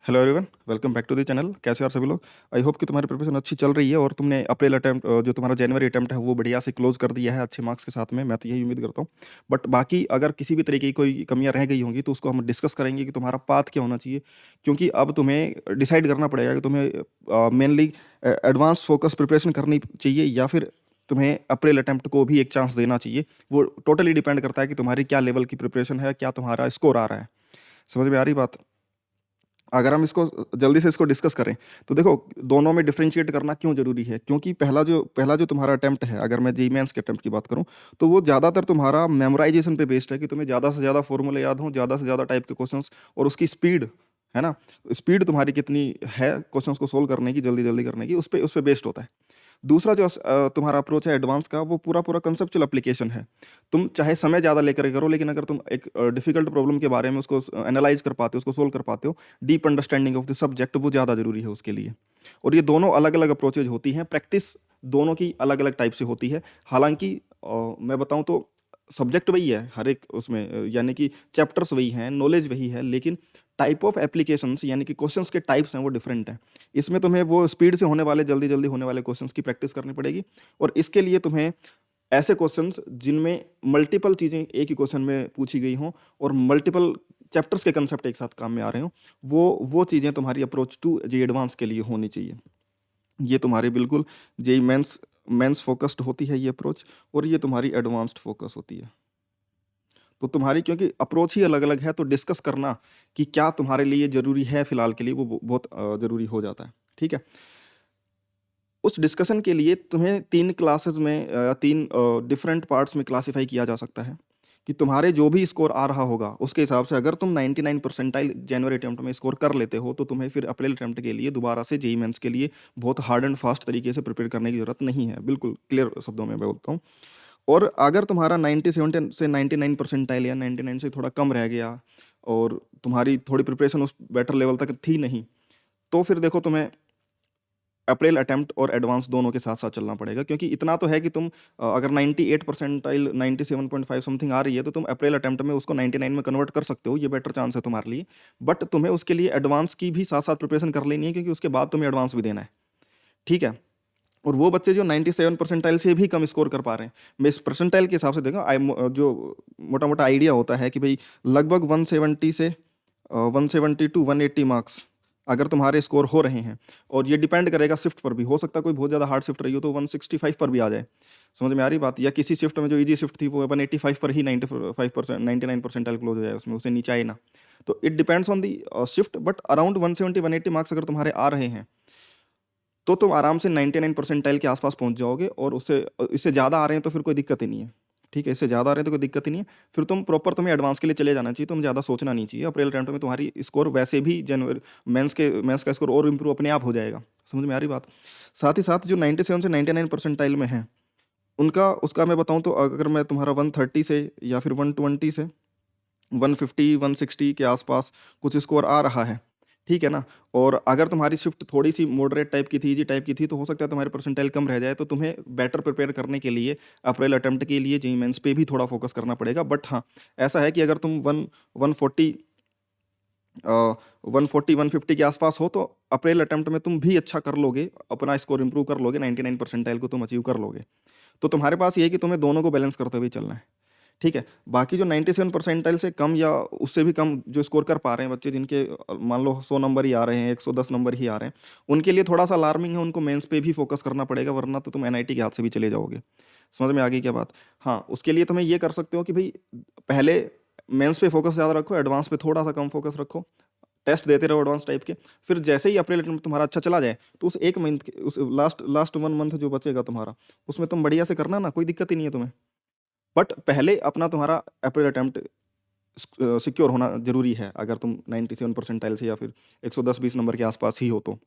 Hello everyone, welcome back to the channel. कैसे हो आप सभी लोग? आई होप कि तुम्हारी प्रिपरेशन अच्छी चल रही है और तुमने अप्रैल अटेम्प्ट जो तुम्हारा जनवरी अटेम्प्ट है वो बढ़िया से क्लोज कर दिया है अच्छे मार्क्स के साथ में। मैं तो यही उम्मीद करता हूँ। बट बाकी अगर किसी भी तरीके की कोई कमियां रह गई होंगी तो उसको हम डिस्कस करेंगे कि तुम्हारा पाथ क्या होना चाहिए। क्योंकि अब तुम्हें डिसाइड करना पड़ेगा कि तुम्हें मेनली एडवांस फोकस प्रिपरेशन करनी चाहिए या फिर तुम्हें अप्रैल अटेम्प्ट को भी एक चांस देना चाहिए। वो टोटली डिपेंड करता है कि तुम्हारी क्या लेवल की प्रिपरेशन है, क्या तुम्हारा स्कोर आ रहा है। समझ में आ रही बात? अगर हम इसको जल्दी से इसको डिस्कस करें तो देखो, दोनों में डिफरेंशिएट करना क्यों जरूरी है। क्योंकि पहला जो तुम्हारा अटेम्प्ट है, अगर मैं जेई मेंस के अटेम्प्ट की बात करूं तो वो ज़्यादातर तुम्हारा मेमोराइजेशन पे बेस्ड है कि तुम्हें ज़्यादा से ज़्यादा फॉर्मूले याद हों, ज़्यादा से ज़्यादा टाइप के क्वेश्चंस, और उसकी स्पीड है ना, स्पीड तुम्हारी कितनी है क्वेश्चंस को सोल्व करने की, जल्दी जल्दी करने की, उस पे बेस्ड होता है। दूसरा जो तुम्हारा अप्रोच है एडवांस का, वो पूरा पूरा कंसेप्चुअल एप्लीकेशन है। तुम चाहे समय ज़्यादा लेकर करो, लेकिन अगर तुम एक डिफिकल्ट प्रॉब्लम के बारे में उसको एनालाइज कर पाते हो, उसको सोल्व कर पाते हो, deep understanding of the subject वो ज़्यादा जरूरी है उसके लिए। और ये दोनों अलग अलग अप्रोचेज होती हैं, प्रैक्टिस दोनों की अलग अलग टाइप से होती है। हालांकि मैं बताऊं तो सब्जेक्ट वही है हर एक उसमें, यानी कि चैप्टर्स वही हैं, नॉलेज वही है, लेकिन टाइप ऑफ एप्लीकेशंस यानी कि क्वेश्चंस के टाइप्स हैं वो डिफरेंट हैं। इसमें तुम्हें वो स्पीड से होने वाले, जल्दी जल्दी होने वाले क्वेश्चंस की प्रैक्टिस करनी पड़ेगी। और इसके लिए तुम्हें ऐसे क्वेश्चंस जिनमें मल्टीपल चीज़ें एक ही क्वेश्चन में पूछी गई हों और मल्टीपल चैप्टर्स के कंसेप्ट एक साथ काम में आ रहे हों, वो चीज़ें तुम्हारी अप्रोच टू जे एडवांस के लिए होनी चाहिए। ये तुम्हारी बिल्कुल जेई मेंस मेंस फोकस्ड होती है ये अप्रोच, और ये तुम्हारी एडवांस्ड फोकस होती है। तो तुम्हारी क्योंकि अप्रोच ही अलग अलग है, तो डिस्कस करना कि क्या तुम्हारे लिए ज़रूरी है फिलहाल के लिए, वो बहुत ज़रूरी हो जाता है। ठीक है। उस डिस्कशन के लिए तुम्हें तीन क्लासेस में, तीन डिफरेंट पार्ट्स में क्लासीफाई किया जा सकता है कि तुम्हारे जो भी स्कोर आ रहा होगा उसके हिसाब से, अगर तुम 99 परसेंटाइल जनवरी अटेम्प्ट में स्कोर कर लेते हो तो तुम्हें फिर अप्रैल अटेम्प्ट के लिए दोबारा से जेई मेंस के लिए बहुत हार्ड एंड फास्ट तरीके से प्रिपेयर करने की जरूरत नहीं है। बिल्कुल क्लियर शब्दों में मैं बोलता हूँ। और अगर तुम्हारा 97 से 99 परसेंटाइल या 99 से थोड़ा कम रह गया और तुम्हारी थोड़ी प्रिपरेशन उस बेटर लेवल तक थी नहीं, तो फिर देखो तुम्हें अप्रैल अटेम्प्ट और एडवांस दोनों के साथ साथ चलना पड़ेगा। क्योंकि इतना तो है कि तुम अगर 98 परसेंटाइल 97.5 समथिंग आ रही है तो तुम अप्रैल अटेम्प्ट में उसको 99 में कन्वर्ट कर सकते हो, ये बेटर चांस है तुम्हारे लिए। बट तुम्हें उसके लिए एडवांस की भी साथ साथ प्रिपरेशन कर लेनी है, क्योंकि उसके बाद तुम्हें एडवांस भी देना है। ठीक है। और वो बच्चे जो 97 परसेंटाइल से भी कम स्कोर कर पा रहे हैं, मैं इस परसेंटाइल के हिसाब से देखो, जो मोटा मोटा आइडिया होता है कि भाई लगभग 170 से 170 टू 180 मार्क्स अगर तुम्हारे स्कोर हो रहे हैं, और ये डिपेंड करेगा शिफ्ट पर भी, हो सकता है कोई बहुत ज़्यादा हार्ड शिफ्ट रही हो तो 165 पर भी आ जाए। समझ में आ रही बात? या किसी शिफ्ट में जो इजी शिफ्ट थी वो 185 पर ही 95%, 99 परसेंटाइल क्लोज हो जाए, उसमें उससे नीचे आए ना। तो it depends on the shift, but around 170 180 marks अगर तुम्हारे आ रहे हैं तो तुम आराम से 99 परसेंटाइल के आसपास पहुंच जाओगे। और उससे इससे ज़्यादा आ रहे हैं तो फिर कोई दिक्कत ही नहीं है। ठीक है, इससे ज़्यादा आ रहे हैं तो कोई दिक्कत ही नहीं है। फिर तुम प्रॉपर, तुम्हें एडवांस के लिए चले जाना चाहिए, तुम ज़्यादा सोचना नहीं चाहिए। अप्रैल अटेम्प्ट में तुम्हारी स्कोर वैसे भी जनवरी मेंस का स्कोर और इम्प्रूव अपने आप हो जाएगा। समझ में आ रही बात? साथ ही साथ जो 97 से 99 परसेंटाइल में है उनका, उसका मैं बताऊं तो अगर मैं तुम्हारा 130 से या फिर 120 से 150 160 के आसपास कुछ स्कोर आ रहा है, ठीक है ना, और अगर तुम्हारी शिफ्ट थोड़ी सी मॉडरेट टाइप की थी, इजी टाइप की थी, तो हो सकता है तुम्हारे परसेंटाइल कम रह जाए। तो तुम्हें बेटर प्रिपेयर करने के लिए अप्रैल अटेम्प्ट के लिए जेई मेंस पे भी थोड़ा फोकस करना पड़ेगा। बट हाँ, ऐसा है कि अगर तुम 140 140 150 के आसपास हो तो अप्रैल अटेम्प्ट में तुम भी अच्छा कर लोगे, अपना स्कोर इंप्रूव कर लोगे, 99 परसेंटाइल को तुम अचीव कर लोगे। तो तुम्हारे पास ये है कि तुम्हें दोनों को बैलेंस करते हुए चलना है। ठीक है। बाकी जो 97 परसेंटाइल से कम या उससे भी कम जो स्कोर कर पा रहे हैं बच्चे, जिनके मान लो 100 नंबर ही आ रहे हैं, 110 नंबर ही आ रहे हैं, उनके लिए थोड़ा सा अलार्मिंग है, उनको मेंस पे भी फोकस करना पड़ेगा, वरना तो तुम एनआईटी के हाथ से भी चले जाओगे। समझ में आ गई क्या बात? हाँ, उसके लिए तुम्हें ये कर सकते हो कि भाई पहले मेंस पे फोकस ज़्यादा रखो, एडवांस पे थोड़ा सा कम फोकस रखो, टेस्ट देते रहो एडवांस टाइप के। फिर जैसे ही अप्रैल अटेम्प्ट तुम्हारा अच्छा चला जाए तो उस एक मंथ, उस लास्ट लास्ट 1 मंथ जो बचेगा तुम्हारा, उसमें तुम बढ़िया से करना ना, कोई दिक्कत ही नहीं है तुम्हें। बट पहले अपना तुम्हारा अप्रैल अटेम्प्ट सिक्योर होना जरूरी है, अगर तुम 97 परसेंटाइल से या फिर 110-20 नंबर के आसपास ही हो तो।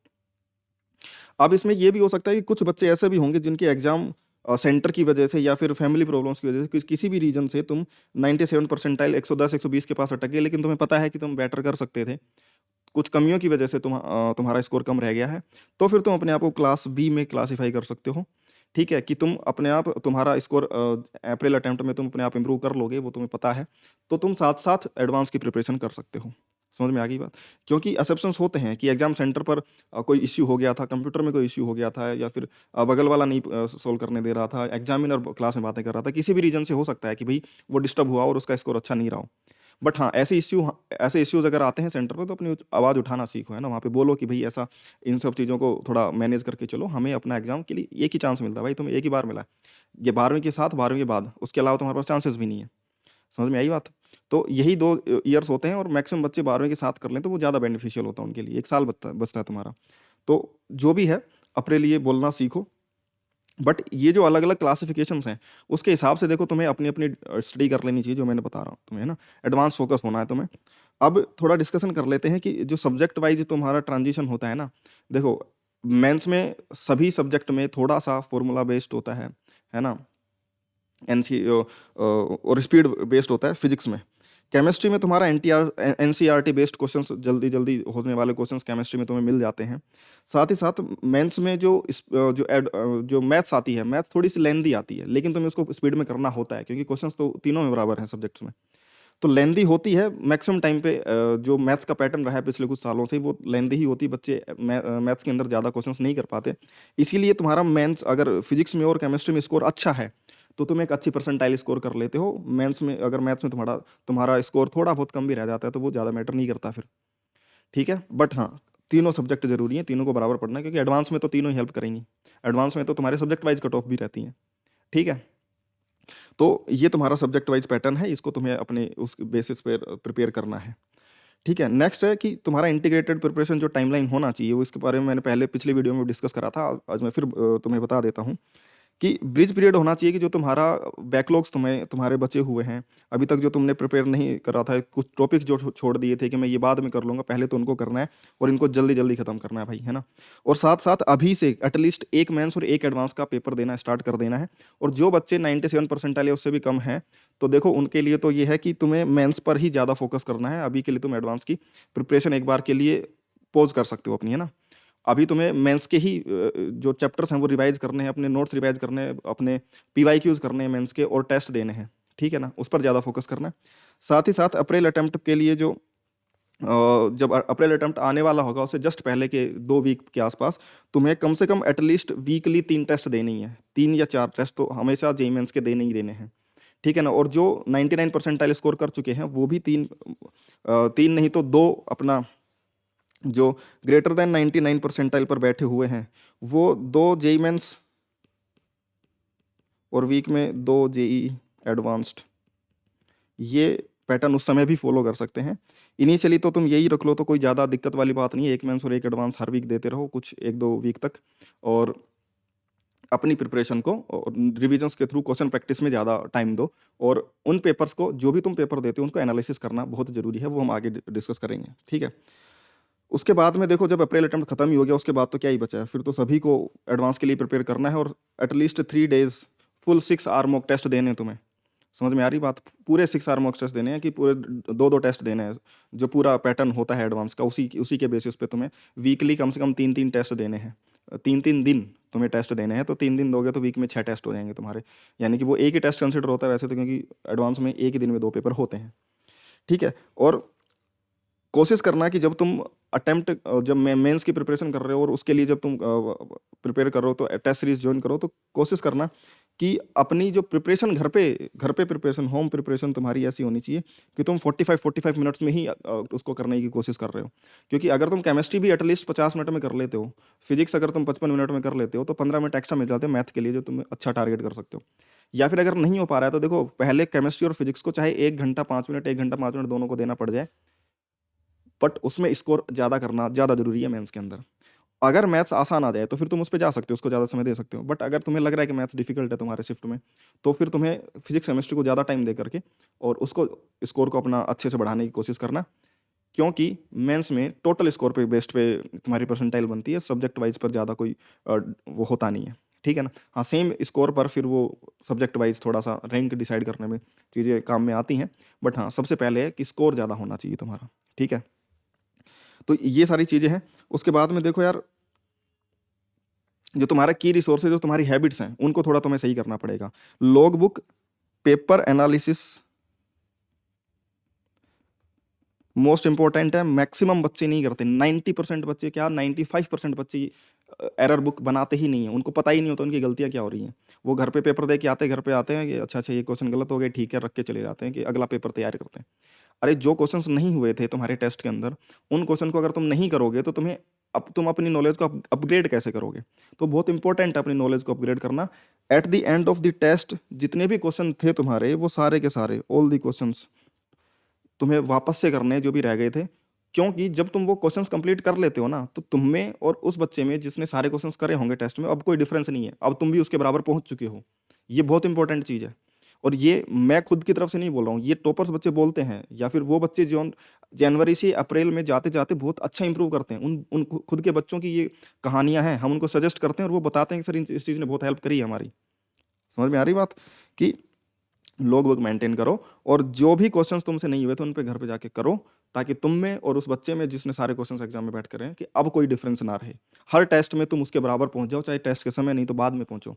अब इसमें ये भी हो सकता है कि कुछ बच्चे ऐसे भी होंगे जिनके एग्जाम सेंटर की वजह से या फिर फैमिली प्रॉब्लम्स की वजह से, किसी भी रीजन से तुम 97 परसेंटाइल 110 120 के पास अटक गए, लेकिन तुम्हें पता है कि तुम बेटर कर सकते थे, कुछ कमियों की वजह से तुम्हारा स्कोर कम रह गया है, तो फिर तुम अपने आप को क्लास बी में क्लासीफाई कर सकते हो। ठीक है, कि तुम अपने आप, तुम्हारा स्कोर अप्रैल अटेम्प्ट में तुम अपने आप इंप्रूव कर लोगे, वो तुम्हें पता है, तो तुम साथ साथ एडवांस की प्रिपरेशन कर सकते हो। समझ में आ गई बात? क्योंकि असम्पशन्स होते हैं कि एग्ज़ाम सेंटर पर कोई इश्यू हो गया था, कंप्यूटर में कोई इश्यू हो गया था या फिर बगल वाला नहीं सॉल्व करने दे रहा था, एग्ज़ामिनर क्लास में बातें कर रहा था, किसी भी रीज़न से हो सकता है कि भई वो डिस्टर्ब हुआ और उसका स्कोर अच्छा नहीं रहा हो। बट हाँ, ऐसे इश्यूज़ अगर आते हैं सेंटर पे तो अपनी आवाज़ उठाना सीखो, है ना? वहाँ पे बोलो कि भई ऐसा इन सब चीज़ों को थोड़ा मैनेज करके चलो, हमें अपना एग्ज़ाम के लिए एक ही चांस मिलता है भाई, तुम्हें एक ही बार मिला है। ये 12वीं के साथ 12वीं के बाद, उसके अलावा तुम्हारे पास चांसेस भी नहीं है। समझ में आई बात? तो यही 2 ईयर्स होते हैं और मैक्सिमम बच्चे 12वीं के साथ कर लें तो वो ज़्यादा बेनिफिशियल होता है उनके लिए, 1 साल बचता है तुम्हारा। तो जो भी है, अपने लिए बोलना सीखो। बट ये जो अलग-अलग क्लासिफ़िकेशंस हैं, उसके हिसाब से देखो तुम्हें अपनी-अपनी स्टडी कर लेनी चाहिए, जो मैंने बता रहा हूँ तुम्हें, है ना? एडवांस फ़ोकस होना है तुम्हें। अब थोड़ा डिस्कशन कर लेते हैं कि जो सब्जेक्ट वाइज़ तुम्हारा ट्रांज़िशन होता है ना, देखो मेंस में सभी सब्जेक्ट में थोड़ा-सा फ़ॉर्मूला बेस्ड होता है ना? और स्पीड बेस्ड होता है फिजिक्स में। केमिस्ट्री में तुम्हारा एनसीईआरटी बेस्ड क्वेश्चंस जल्दी-जल्दी होने वाले क्वेश्चंस केमिस्ट्री में तुम्हें मिल जाते हैं। साथ ही साथ मेंस में जो मैथ्स आती है, मैथ थोड़ी-सी लेंदी आती है, लेकिन तुम्हें उसको स्पीड में करना होता है क्योंकि क्वेश्चंस तो तीनों में बराबर हैं सब्जेक्ट्स में। तो लेंदी होती है मैक्सिमम टाइम पे जो मैथ्स का पैटर्न रहा है पिछले कुछ सालों से वो लेंदी ही होती है, बच्चे मैथ्स के अंदर ज़्यादा क्वेश्चंस नहीं कर पाते। इसीलिए तुम्हारा मेंस अगर फिजिक्स में और केमिस्ट्री में स्कोर अच्छा है, तो तुम एक अच्छी परसेंटाइल स्कोर कर लेते हो। मेंस में अगर मैथ्स में तुम्हारा तुम्हारा स्कोर थोड़ा बहुत कम भी रह जाता है, तो वो ज़्यादा मैटर नहीं करता फिर, ठीक है? बट हाँ, तीनों सब्जेक्ट ज़रूरी हैं, तीनों को बराबर पढ़ना है क्योंकि एडवांस में तो तीनों ही हेल्प करेंगी। एडवांस में तो तुम्हारे सब्जेक्ट वाइज़ कट ऑफ भी रहती हैं, ठीक है? तो ये तुम्हारा सब्जेक्ट वाइज़ पैटर्न है, इसको तुम्हें अपने उस बेसिस पे प्रिपेयर करना है, ठीक है? नेक्स्ट है कि तुम्हारा इंटीग्रेटेड प्रिपरेशन जो टाइमलाइन होना चाहिए, वो इसके बारे में मैंने पहले पिछली वीडियो में डिस्कस करा था। आज मैं फिर तुम्हें बता देता हूँ। कि ब्रिज पीरियड होना चाहिए कि जो तुम्हारा बैकलॉग्स तुम्हारे बचे हुए हैं, अभी तक जो तुमने प्रिपेयर नहीं करा था, कुछ टॉपिक जो छोड़ दिए थे कि मैं ये बाद में कर लूँगा, पहले तो उनको करना है और इनको जल्दी-जल्दी खत्म करना है भाई, है ना? और साथ-साथ अभी से एटलीस्ट 1 मेंस और 1 एडवांस का पेपर देना स्टार्ट कर देना है और जो बच्चे 97 परसेंटाइल या उससे भी कम हैं, तो देखो उनके लिए तो ये है कि तुम्हें मेंस पर ही ज़्यादा फोकस करना है, अभी के लिए तुम एडवांस की प्रिपरेशन एक बार के लिए पॉज़ कर सकते हो अपनी, है ना? अभी तुम्हें मेंस के ही जो चैप्टर्स हैं वो रिवाइज़ करने हैं, अपने नोट्स रिवाइज़ करने हैं, अपने पीवाईक्यूज़ करने हैं मेंस के और टेस्ट देने हैं, ठीक है ना? उस पर ज़्यादा फ़ोकस करना है। साथ ही साथ अप्रैल अटेम्प्ट के लिए जब अप्रैल अटेम्प्ट आने वाला होगा उससे जस्ट पहले के 2 वीक के आसपास तुम्हें कम से कम एटलीस्ट वीकली 3 टेस्ट देने ही हैं। 3 या 4 टेस्ट तो हमेशा जेईई मेंस के देने ही देने हैं, ठीक है ना? और जो 99 परसेंटाइल स्कोर कर चुके हैं वो भी 3 नहीं तो 2 अपना जो ग्रेटर देन 99 परसेंटाइल पर बैठे हुए हैं, वो 2 जेईई मेंस और वीक में 2 जेईई एडवांस्ड, ये पैटर्न उस समय भी फॉलो कर सकते हैं। इनिशियली तो तुम यही रख लो तो कोई ज़्यादा दिक्कत वाली बात नहीं है, 1 मेंस और 1 एडवांस हर वीक देते रहो कुछ 1-2 वीक तक और अपनी प्रिपरेशन को और रिविजन्स के थ्रू क्वेश्चन प्रैक्टिस में ज़्यादा टाइम दो और उन पेपर्स को जो भी तुम पेपर देते हो उनको एनालिसिस करना बहुत ज़रूरी है, वो हम आगे डिस्कस करेंगे, ठीक है? उसके बाद में देखो जब अप्रैल अटेम्प्ट खत्म ही हो गया उसके बाद तो क्या ही बचा है, फिर तो सभी को एडवांस के लिए प्रिपेयर करना है और at least 3 days full 6 hour mock test देने हैं तुम्हें। समझ में आ रही बात? पूरे 6 आवर मॉक टेस्ट देने हैं कि पूरे 2-2 टेस्ट देने हैं। जो पूरा पैटर्न होता है एडवांस का उसी के बेसिस पे तुम्हें वीकली कम से कम 3-3 टेस्ट देने हैं। 3-3 दिन तुम्हें टेस्ट देने हैं, तो 3 दिन दोगे तो वीक में 6 टेस्ट हो जाएँगे तुम्हारे। यानी कि वो एक ही टेस्ट कंसिडर होता है वैसे तो क्योंकि एडवांस में एक ही दिन में 2 पेपर होते हैं। ठीक है? और कोशिश करना कि जब तुम जब मेंस की प्रिपरेशन कर रहे हो और उसके लिए जब तुम प्रिपेयर कर रहे हो तो टेस्ट सीरीज ज्वाइन करो तो कोशिश करना कि अपनी जो प्रिपरेशन घर पे प्रिपरेशन होम प्रिपरेशन तुम्हारी ऐसी होनी चाहिए कि तुम 45 मिनट्स में ही उसको करने की कोशिश कर रहे हो, क्योंकि अगर तुम केमिस्ट्री भी एटलीस्ट 50 मिनट में कर लेते हो, फिजिक्स अगर तुम 55 मिनट में कर लेते हो तो 15 मिनट एक्स्ट्रा मिल जाते हैं मैथ के लिए जो तुम अच्छा टारगेट कर सकते हो। या फिर अगर नहीं हो पा रहा है तो देखो पहले केमिस्ट्री और फिजिक्स को चाहे 1 घंटा 5 मिनट 1 घंटा 5 मिनट दोनों को देना पड़ जाए, बट उसमें स्कोर ज़्यादा करना ज़्यादा ज़रूरी है मेंस के अंदर। अगर मैथ्स आसान आ जाए तो फिर तुम उस पे जा सकते हो, उसको ज़्यादा समय दे सकते हो। बट अगर तुम्हें लग रहा है कि मैथ्स डिफ़िकल्ट है तुम्हारे शिफ्ट में, तो फिर तुम्हें फिज़िक्स, केमिस्ट्री को ज़्यादा टाइम दे करके और उसको स्कोर को अपना अच्छे से बढ़ाने की कोशिश करना। क्योंकि मेंस में टोटल स्कोर पे बेस्ड पे तुम्हारी परसेंटाइल बनती है, सब्जेक्ट वाइज़ पर ज़्यादा कोई वो होता नहीं है। ठीक है ना? हाँ, सेम स्कोर पर फिर वो सब्जेक्ट वाइज़ थोड़ा-सा रैंक डिसाइड करने में चीज़ें काम में आती हैं। बट हाँ, सबसे पहले है कि स्कोर ज़्यादा होना चाहिए तुम्हारा। ठीक है? तो ये सारी चीज़ें हैं। उसके बाद में देखो यार, जो तुम्हारा की रिसोर्सेज जो तुम्हारी हैबिट्स हैं उनको थोड़ा तुम्हें सही करना पड़ेगा। Log book, paper analysis, most important है, मैक्सिमम बच्चे नहीं करते, 90% बच्चे क्या 95% बच्चे एरर बुक बनाते ही नहीं है, उनको पता ही नहीं होता उनकी गलतियाँ क्या हो रही हैं। वो घर पे पेपर दे के आते हैं, घर पे आते हैं कि अच्छा अच्छा ये क्वेश्चन गलत हो गए, ठीक है, रख के चले जाते हैं कि अगला पेपर तैयार करते हैं। अरे जो क्वेश्चंस नहीं हुए थे तुम्हारे टेस्ट के अंदर, उन क्वेश्चन को अगर तुम नहीं करोगे तो तुम्हें अब तुम अपनी नॉलेज को अपग्रेड कैसे करोगे? तो बहुत इंपॉर्टेंट है अपनी नॉलेज को अपग्रेड करना। At the end of the test जितने भी क्वेश्चन थे तुम्हारे, वो सारे के सारे ऑल द क्वेश्चंस तुम्हें वापस से करने हैं जो भी रह गए थे। क्योंकि जब तुम वो क्वेश्चंस कंप्लीट कर लेते हो ना, तो तुम में और उस बच्चे में जिसने सारे क्वेश्चंस करे होंगे टेस्ट में, अब कोई डिफरेंस नहीं है, अब तुम भी उसके बराबर पहुंच चुके हो। ये बहुत इंपॉर्टेंट चीज़ है। और ये मैं खुद की तरफ से नहीं बोल रहा हूँ, ये टॉपर्स बच्चे बोलते हैं, या फिर वो बच्चे जो जनवरी से अप्रैल में जाते जाते बहुत अच्छा इंप्रूव करते हैं, उन उन खुद के बच्चों की ये कहानियां हैं, हम उनको सजेस्ट करते हैं और वो बताते हैं कि सर इस चीज़ ने बहुत हेल्प करी है हमारी। समझ में आ रही बात? कि लॉग बुक मेंटेन करो, और जो भी क्वेश्चंस तुमसे नहीं हुए तो उन पे घर पे जाके करो, ताकि तुम में और उस बच्चे में जिसने सारे क्वेश्चंस एग्जाम में बैठ कर रहे हैं कि अब कोई डिफरेंस ना रहे। हर टेस्ट में तुम उसके बराबर पहुंच जाओ, चाहे टेस्ट के समय नहीं तो बाद में पहुंचो,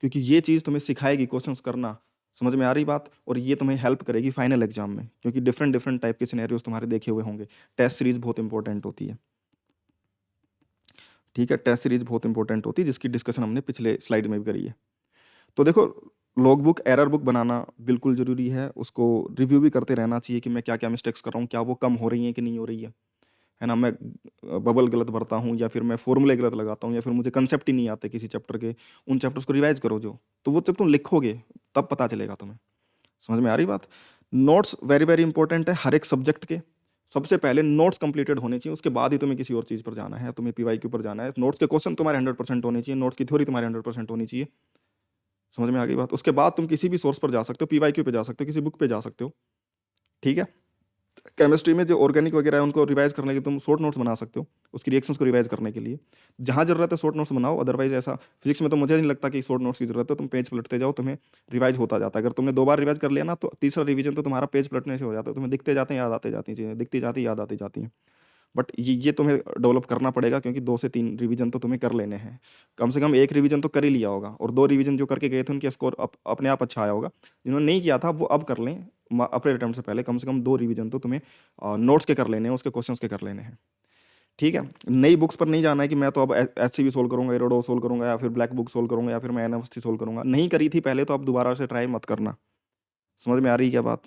क्योंकि ये चीज़ तुम्हें सिखाएगी क्वेश्चंस करना। समझ में आ रही बात? और ये तुम्हें हेल्प करेगी फाइनल एग्जाम में, क्योंकि डिफरेंट डिफरेंट टाइप के सिनेरियोज तुम्हारे देखे हुए होंगे। टेस्ट सीरीज बहुत इंपॉर्टेंट होती है। ठीक है, टेस्ट सीरीज बहुत इंपॉर्टेंट होती है, जिसकी डिस्कशन हमने पिछले स्लाइड में भी करी है। तो देखो, लॉग बुक एरर बुक बनाना बिल्कुल ज़रूरी है, उसको रिव्यू भी करते रहना चाहिए कि मैं क्या क्या मिस्टेक्स कर रहा हूँ, क्या वो कम हो रही हैं कि नहीं हो रही है ना? मैं बबल गलत भरता हूँ, या फिर मैं फॉर्मूले गलत लगाता हूँ, या फिर मुझे कंसेप्ट ही नहीं आते किसी चैप्टर के, उन चैप्टर्स को रिवाइज करो जो, तो वो जब तुम लिखोगे तब पता चलेगा तुम्हें। समझ में आ रही बात? नोट्स वेरी वेरी इंपॉर्टेंट है हर एक सब्जेक्ट के। सबसे पहले नोट्स कंप्लीटेड होने चाहिए, उसके बाद ही तुम्हें किसी और चीज़ पर जाना है, तुम्हें पीवाईक्यू पर जाना है। नोट्स के क्वेश्चन तुम्हारे 100% होने चाहिए, नोट्स की थ्योरी तुम्हारे 100% होनी चाहिए। समझ में आ गई बात? उसके बाद तुम किसी भी सोर्स पर जा सकते हो, पीवाईक्यू पे जा सकते हो, किसी बुक पे जा सकते हो। ठीक है? केमिस्ट्री में जो ऑर्गेनिक वगैरह है उनको रिवाइज करने के तुम शॉर्ट नोट्स बना सकते हो, उसकी रिएक्शंस को रिवाइज करने के लिए। जहाँ जरूरत है शॉर्ट नोट्स बनाओ, अदरवाइज ऐसा फिजिक्स में तो मुझे नहीं लगता कि शॉर्ट नोट्स की जरूरत है, तुम पेज पलटते जाओ, तुम्हें रिवाइज होता जाता है। अगर तुमने 2 बार रिवाइज कर लिया ना, तो तीसरा रिवीजन तो तुम्हारा पेज पलटने से हो जाता है, तुम्हें दिखते जाते हैं, याद आते जाती हैं चीज़ें, दिखती जाती याद आती जाती हैं। बट ये तुम्हें डेवलप करना पड़ेगा, क्योंकि 2 से 3 रिवीजन तो तुम्हें कर लेने हैं। कम से कम 1 रिवीजन तो कर ही लिया होगा, और 2 रिवीजन जो करके गए थे उनके स्कोर अपने आप अच्छा आया होगा। जिन्होंने नहीं किया था वो अब कर लें, अपने अटेम्प्ट से पहले कम से कम 2 रिवीजन तो तुम्हें नोट्स के कर लेने हैं, उसके क्वेश्चंस के कर लेने हैं। ठीक है? नई बुक्स पर नहीं जाना है कि मैं तो अब एचसीवी सोल्व करूंगा, एरोडो सोल्व करूंगा, या फिर ब्लैक बुक सोल्व करूंगा, या फिर मैं एनएफएसटी सोल्व करूंगा। नहीं करी थी पहले तो अब दोबारा से ट्राई मत करना। समझ में आ रही है क्या बात?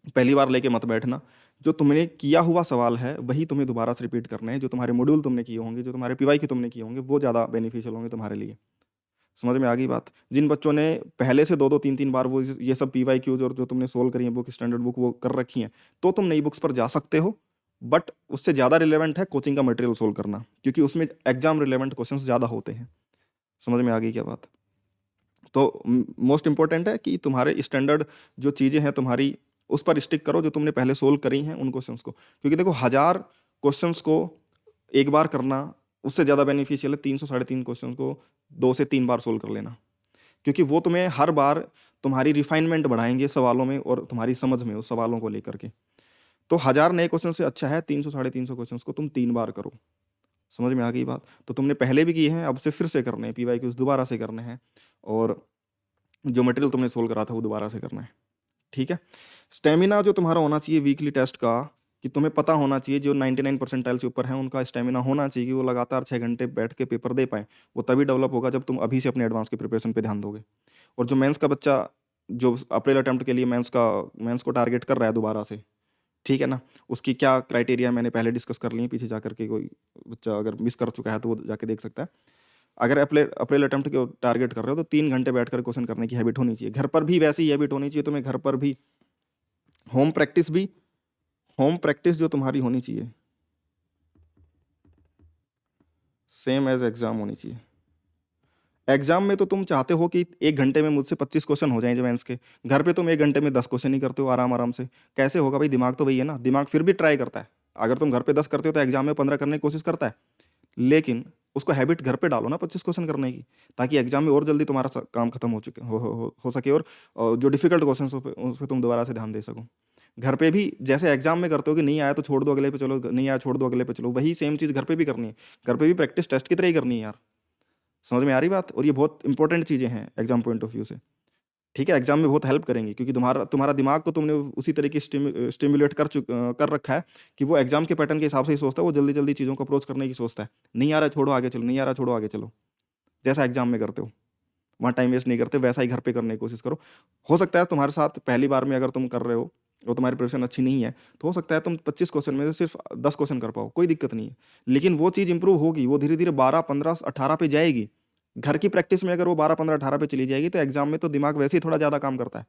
पहली बार लेके मत बैठना। जो तुमने किया हुआ सवाल है वही तुम्हें दोबारा से रिपीट करने हैं, जो तुम्हारे मॉड्यूल तुमने किए होंगे, जो तुम्हारे पीवाई के तुमने किए होंगे, वो ज़्यादा बेनिफिशियल होंगे तुम्हारे लिए। समझ में आ गई बात? जिन बच्चों ने पहले से 2-2 3-3 बार वो ये सब पीवाई क्यूज और जो तुमने सोल्व करी है बुक, स्टैंडर्ड बुक वो कर रखी हैं, तो तुम नई बुक्स पर जा सकते हो। बट उससे ज़्यादा रिलेवेंट है कोचिंग का मटेरियल सोल्व करना, क्योंकि उसमें एग्जाम रिलेवेंट क्वेश्चंस ज़्यादा होते हैं। समझ में आ गई क्या बात? तो मोस्ट इंपॉर्टेंट है कि तुम्हारे स्टैंडर्ड जो चीज़ें हैं तुम्हारी, उस पर स्टिक करो, जो तुमने पहले सोल्व करी हैं उन क्वेश्चंस को। क्योंकि देखो, 1000 क्वेश्चंस को एक बार करना उससे ज़्यादा बेनिफिशियल है 300 साढ़े 3 क्वेश्चन को 2 से 3 बार सोल्व कर लेना। क्योंकि वो तुम्हें हर बार तुम्हारी रिफाइनमेंट बढ़ाएंगे सवालों में और तुम्हारी समझ में उस सवालों को लेकर के। तो 1000 नए क्वेश्चन से अच्छा है 300 साढ़े 300 क्वेश्चन को तुम 3 बार करो। समझ में आ गई बात? तो तुमने पहले भी किए हैं, अब से फिर से करने हैं, पीवाई क्यूज दोबारा से करने हैं, और जो मटेरियल तुमने सोल्व करा था वो दोबारा से करना है। ठीक है? स्टेमिना जो तुम्हारा होना चाहिए वीकली टेस्ट का, कि तुम्हें पता होना चाहिए जो 99 परसेंटाइल से ऊपर हैं उनका स्टेमिना होना चाहिए कि वो लगातार 6 घंटे बैठ के पेपर दे पाएँ। वो तभी डेवलप होगा जब तुम अभी से अपने एडवांस की प्रिपरेशन पे ध्यान दोगे। और जो मेंस का बच्चा जो अप्रैल अटेम्प्ट के लिए मेंस को टारगेट कर रहा है दोबारा से, ठीक है ना? उसकी क्या क्राइटेरिया मैंने पहले डिस्कस कर ली है, पीछे जाकर के कोई बच्चा अगर मिस कर चुका है तो वो जाके देख सकता है। अगर अप्रैल अप्रैल अटेम्प्ट को टारगेट कर रहे हो तो 3 घंटे बैठकर क्वेश्चन करने की हैबिट होनी चाहिए। घर पर भी वैसी ही हैबिट होनी चाहिए तुम्हें, घर पर भी होम प्रैक्टिस भी, होम प्रैक्टिस जो तुम्हारी होनी चाहिए सेम एज एग्जाम होनी चाहिए। एग्जाम में तो तुम चाहते हो कि 1 घंटे में मुझसे 25 क्वेश्चन हो जाएं जो मेंस के, घर पे तुम 1 घंटे में 10 क्वेश्चन ही करते हो आराम आराम से। कैसे होगा भाई? दिमाग तो वही है ना, दिमाग फिर भी ट्राई करता है। अगर तुम घर पे 10 करते हो तो एग्जाम में 15 करने की कोशिश करता है। लेकिन उसको हैबिट घर पे डालो ना 25 क्वेश्चन करने की, ताकि एग्जाम में और जल्दी तुम्हारा काम खत्म हो चुके हो सके, और जो डिफिकल्ट क्वेश्चन उस पर तुम दोबारा से ध्यान दे सको। घर पे भी जैसे एग्जाम में करते हो कि नहीं आया तो छोड़ दो अगले पे चलो, नहीं आया छोड़ दो अगले पे चलो, वही सेम चीज़ घर पे भी करनी है। घर पे भी प्रैक्टिस टेस्ट की तरह ही करनी है यार। समझ में आ रही बात? और ये बहुत इंपॉर्टेंट चीज़ें हैं एग्जाम पॉइंट ऑफ व्यू से। ठीक है? एग्ज़ाम में बहुत हेल्प करेंगी क्योंकि तुम्हारा तुम्हारा दिमाग को तुमने उसी तरीके स्टिम्युलेट कर रखा है कि वो एग्ज़ाम के पैटर्न के हिसाब से ही सोचता है, वो जल्दी-जल्दी चीज़ों को अप्रोच करने की सोचता है। नहीं आ रहा है छोड़ो आगे चलो, नहीं आ रहा है छोड़ो आगे चलो। जैसा एग्ज़ाम में करते हो, वहाँ टाइम वेस्ट नहीं करते, वैसा ही घर पे करने की कोशिश करो। हो सकता है तुम्हारे साथ पहली बार में अगर तुम कर रहे हो और तुम्हारी प्रिपरेशन अच्छी नहीं है, तो हो सकता है तुम 25 क्वेश्चन में से सिर्फ 10 क्वेश्चन कर पाओ, कोई दिक्कत नहीं है। लेकिन वो चीज़ इम्प्रूव होगी, वो धीरे-धीरे 12, 15, 18 पे जाएगी। घर की प्रैक्टिस में अगर वो 12, 15, 18 पे चली जाएगी, तो एग्ज़ाम में तो दिमाग वैसे ही थोड़ा ज़्यादा काम करता है।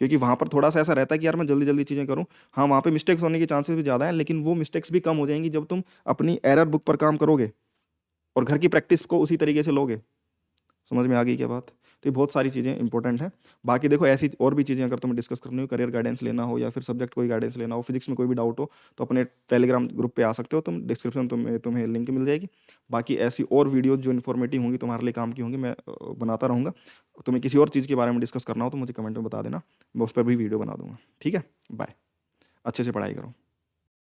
क्योंकि वहाँ पर थोड़ा-सा ऐसा रहता है कि यार मैं जल्दी-जल्दी चीज़ें करूँ। हाँ, वहाँ पे मिस्टेक्स होने के चांसेस भी ज़्यादा हैं, लेकिन वो मिस्टेक्स भी कम हो जाएँगी जब तुम अपनी एरर बुक पर काम करोगे और घर की प्रैक्टिस को उसी तरीके से लोगे। समझ में आ गई क्या बात? तो ये बहुत सारी चीज़ें इंपॉर्टेंट हैं। बाकी देखो ऐसी और भी चीज़ें अगर तुम्हें डिस्कस करनी हो, करियर गाइडेंस लेना हो या फिर सब्जेक्ट कोई गाइडेंस लेना हो, फिज़िक्स में कोई भी डाउट हो, तो अपने टेलीग्राम ग्रुप पे आ सकते हो तुम, डिस्क्रिप्शन तुम्हें तुम्हें लिंक मिल जाएगी। बाकी ऐसी और वीडियोज़ जो इन्फॉर्मेटिव होंगी, तुम्हारे लिए काम की होंगी, मैं बनाता रहूँगा। तुम्हें किसी और चीज़ के बारे में डिस्कस करना हो तो मुझे कमेंट में बता देना, मैं उस पर भी वीडियो बना दूँगा। ठीक है? बाय। अच्छे से पढ़ाई करो।